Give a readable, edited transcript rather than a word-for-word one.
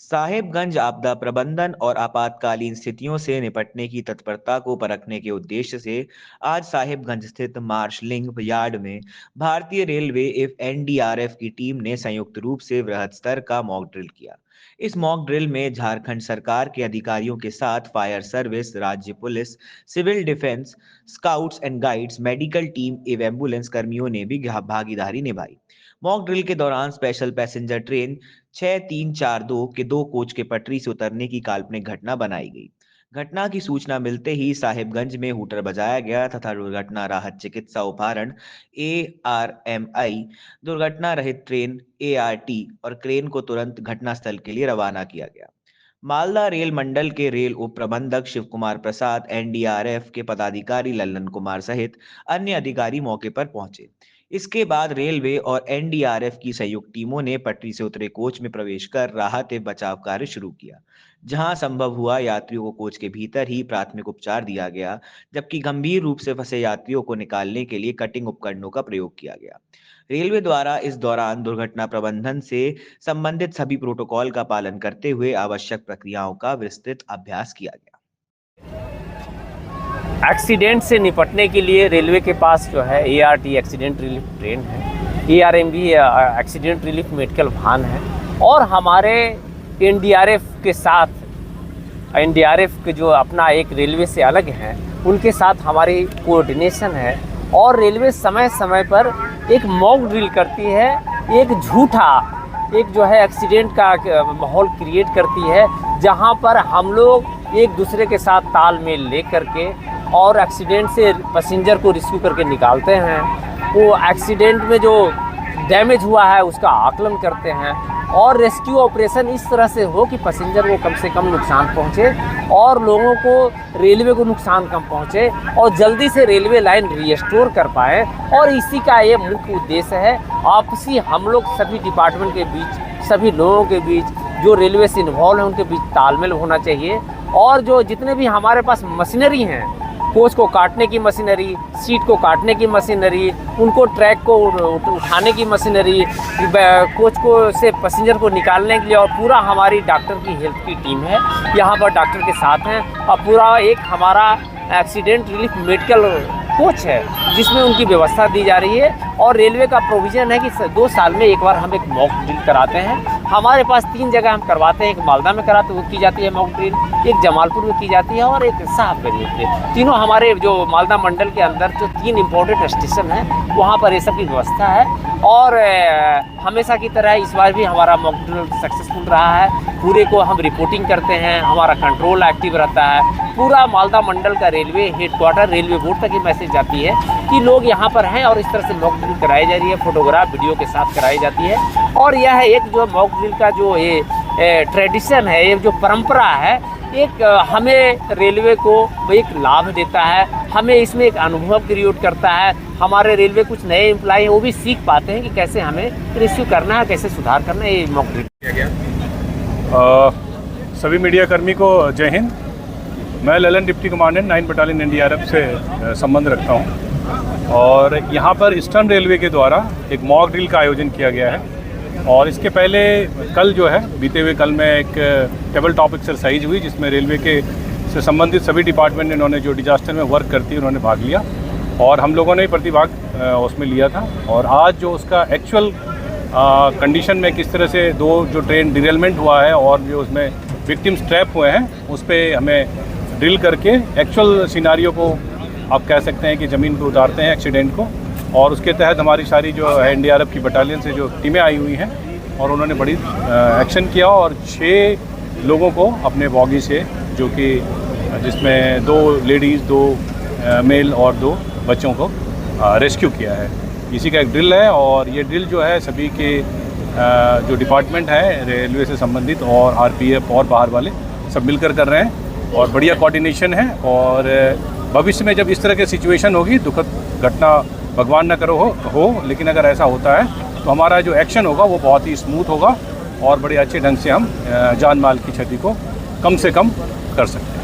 साहेबगंज आपदा प्रबंधन और आपातकालीन स्थितियों से निपटने की तत्परता को परखने के उद्देश्य से आज साहेबगंज स्थित मार्शलिंग यार्ड में भारतीय रेलवे एनडीआरएफ की टीम ने संयुक्त रूप से वृहद स्तर का मॉक ड्रिल किया। इस मॉक ड्रिल में झारखंड सरकार के अधिकारियों के साथ फायर सर्विस, राज्य पुलिस, civil defence, scouts and guides, medical team एवं एम्बुलेंस कर्मियों ने भी भागीदारी निभाई। मॉक ड्रिल के दौरान स्पेशल पैसेंजर ट्रेन 6342 के 2 कोच के पटरी से उतरने की काल्पनिक घटना बनाई गई। घटना की सूचना मिलते ही साहिबगंज में हूटर बजाया गया तथा दुर्घटना राहत चिकित्सा उपकरण ARMI, दुर्घटना रहित ट्रेन ART और क्रेन को तुरंत घटनास्थल के लिए रवाना किया गया। मालदा रेल मंडल के रेल उप प्रबंधक शिव कुमार प्रसाद, एनडीआरएफ के पदाधिकारी लल्लन कुमार सहित अन्य अधिकारी मौके पर पहुंचे। इसके बाद रेलवे और एनडीआरएफ की संयुक्त टीमों ने पटरी से उतरे कोच में प्रवेश कर राहत एवं बचाव कार्य शुरू किया। जहां संभव हुआ यात्रियों को कोच के भीतर ही प्राथमिक उपचार दिया गया, जबकि गंभीर रूप से फंसे यात्रियों को निकालने के लिए कटिंग उपकरणों का प्रयोग किया गया। रेलवे द्वारा इस दौरान दुर्घटना प्रबंधन से संबंधित सभी प्रोटोकॉल का पालन करते हुए आवश्यक प्रक्रियाओं का विस्तृत अभ्यास किया गया। एक्सीडेंट से निपटने के लिए रेलवे के पास जो है ART एक्सीडेंट रिलीफ ट्रेन है, ARMB एक्सीडेंट रिलीफ मेडिकल वाहन है, और हमारे एनडीआरएफ के साथ, एनडीआरएफ के जो अपना एक रेलवे से अलग है, उनके साथ हमारी कोऑर्डिनेशन है। और रेलवे समय समय पर एक मॉक ड्रिल करती है, एक झूठा एक जो है एक्सीडेंट का माहौल क्रिएट करती है, जहां पर हम लोग एक दूसरे के साथ तालमेल ले करके और एक्सीडेंट से पैसेंजर को रिस्क्यू करके निकालते हैं। वो एक्सीडेंट में जो डैमेज हुआ है उसका आकलन करते हैं और रेस्क्यू ऑपरेशन इस तरह से हो कि पैसेंजर को कम से कम नुकसान पहुंचे और लोगों को, रेलवे को नुकसान कम पहुंचे और जल्दी से रेलवे लाइन रिस्टोर कर पाए। और इसी का ये मुख्य उद्देश्य है। आपसी हम लोग सभी डिपार्टमेंट के बीच, सभी लोगों के बीच, जो रेलवे से इन्वॉल्व हैं उनके बीच तालमेल होना चाहिए। और जो जितने भी हमारे पास मशीनरी हैं, कोच को काटने की मशीनरी, सीट को काटने की मशीनरी, उनको ट्रैक को उठाने की मशीनरी, कोच को से पैसेंजर को निकालने के लिए, और पूरा हमारी डॉक्टर की हेल्थ की टीम है यहाँ पर, डॉक्टर के साथ हैं। और पूरा एक हमारा एक्सीडेंट रिलीफ मेडिकल कोच है जिसमें उनकी व्यवस्था दी जा रही है। और रेलवे का प्रोविज़न है कि 2 साल में एक बार हम एक मॉक ड्रिल कराते हैं। हमारे पास 3 जगह हम करवाते हैं, एक मालदा में कराते वो की जाती है मॉक ड्रिल, एक जमालपुर में की जाती है और एक साहबगंज में। तीनों हमारे जो मालदा मंडल के अंदर जो 3 इम्पोर्टेंट स्टेशन हैं वहाँ पर ये सब की व्यवस्था है। और हमेशा की तरह इस बार भी हमारा मॉक ड्रिल सक्सेसफुल रहा है। पूरे को हम रिपोर्टिंग करते हैं, हमारा कंट्रोल एक्टिव रहता है। पूरा मालदा मंडल का रेलवे हेडक्वार्टर, रेलवे बोर्ड तक ये मैसेज जाती है कि लोग यहाँ पर हैं और इस तरह से मॉक ड्रिल कराई जा रही है, फोटोग्राफ वीडियो के साथ कराई जाती है। और यह एक जो मॉक ड्रिल का जो ये ट्रेडिशन है, ये जो परंपरा है, एक हमें रेलवे को एक लाभ देता है, हमें इसमें एक अनुभव क्रिएट करता है। हमारे रेलवे कुछ नए एम्प्लॉय हैं, वो भी सीख पाते हैं कि कैसे हमें रिस्क्यू करना है, कैसे सुधार करना है। ये मॉक ड्रिल किया गया। सभी मीडिया कर्मी को जय हिंद। मैं Lalan deputy commandant 9 battalion NDRF से संबंध रखता हूं और यहाँ पर ईस्टर्न रेलवे के द्वारा एक मॉक ड्रिल का आयोजन किया गया है। और इसके पहले कल जो है, बीते हुए कल में एक टेबल टॉप एक्सरसाइज हुई जिसमें रेलवे के से संबंधित सभी डिपार्टमेंट इन्होंने जो डिजास्टर में वर्क करती है उन्होंने भाग लिया और हम लोगों ने प्रतिभाग उसमें लिया था। और आज जो उसका एक्चुअल कंडीशन में किस तरह से 2 जो ट्रेन डिरेलमेंट हुआ है और जो उसमें विक्टिम्स ट्रैप हुए हैं, उस पर हमें ड्रिल करके एक्चुअल सिनारियो को आप कह सकते हैं कि ज़मीन पर उतारते हैं एक्सीडेंट को। और उसके तहत हमारी सारी जो एनडीआरएफ की बटालियन से जो टीमें आई हुई हैं और उन्होंने बड़ी एक्शन किया और 6 लोगों को अपने बॉगी से, जो कि जिसमें 2 लेडीज़, 2 मेल और 2 बच्चों को रेस्क्यू किया है। इसी का एक ड्रिल है और ये ड्रिल जो है सभी के जो डिपार्टमेंट है रेलवे से संबंधित और आरपीएफ और बाहर वाले सब मिलकर कर रहे हैं और बढ़िया कोऑर्डिनेशन है। और भविष्य में जब इस तरह की सिचुएशन होगी, दुखद घटना भगवान न करो हो, लेकिन अगर ऐसा होता है तो हमारा जो एक्शन होगा वो बहुत ही स्मूथ होगा और बड़े अच्छे ढंग से हम जान माल की क्षति को कम से कम कर सकते हैं।